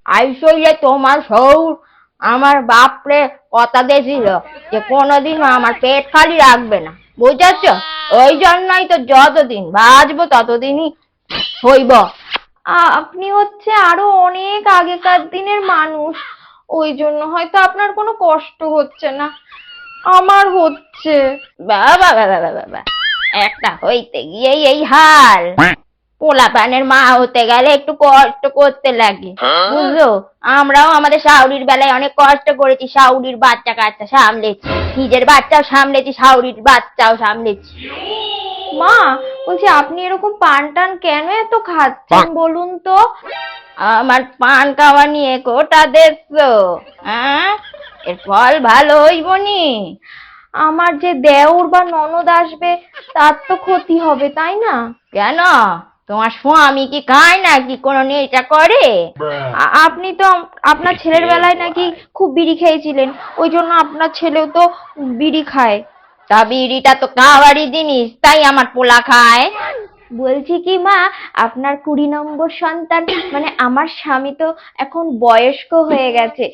আসলে তোমার শৌর আমার বাপরে কথা দিয়েছিল যে কোনোদিনও আমার পেট খালি রাখবে না, বুঝেছ? ওই জন্যই তো যতদিন বাঁচবো ততদিনই হইব। আপনি হচ্ছে আরো অনেক আগেকার দিনের মানুষ, ওই জন্য হয়তো আপনার কোনো কষ্ট হচ্ছে না, আমার হচ্ছে। বাবা বাবা বাবা বাবা, একটা হইতে গিয়েই এই হাল। পোলাপানের মা হতে গেলে একটু কষ্ট করতে লাগে, বুঝলো? আমরাও আমাদের শাশুড়ির বেলায় অনেক কষ্ট করেছি, শাশুড়ির বাচ্চা কাচ্চা সামলেছি, নিজের বাচ্চাও সামলেছি, শাশুড়ির বাচ্চাও সামলেছি। মা, বলছি আপনি এরকম পান টান কেন এত খাচ্ছেন বলুন তো? আমার পান খাওয়া নিয়ে কোটা দেখছো? হ্যাঁ, এর ফল ভালো হইবনি। আমার যে দেওর বা ননদ আসবে তার তো ক্ষতি হবে, তাই না? কেন? তোমার স্বামী কি খায় নাকি কোনো নেশা করে? আপনি তো আপনার ছেলের বেলায় নাকি খুব বিড়ি খেয়েছিলেন, ওই জন্য আপনার ছেলেও তো বিড়ি খায়। তা বিড়িটা তো খাওয়ারই জিনিস, তাই আমার পোলা খায়। বলছি কি মা, আপনার 20 নম্বর সন্তান মানে আমার স্বামী তো এখন বয়স্ক হয়ে গেছে,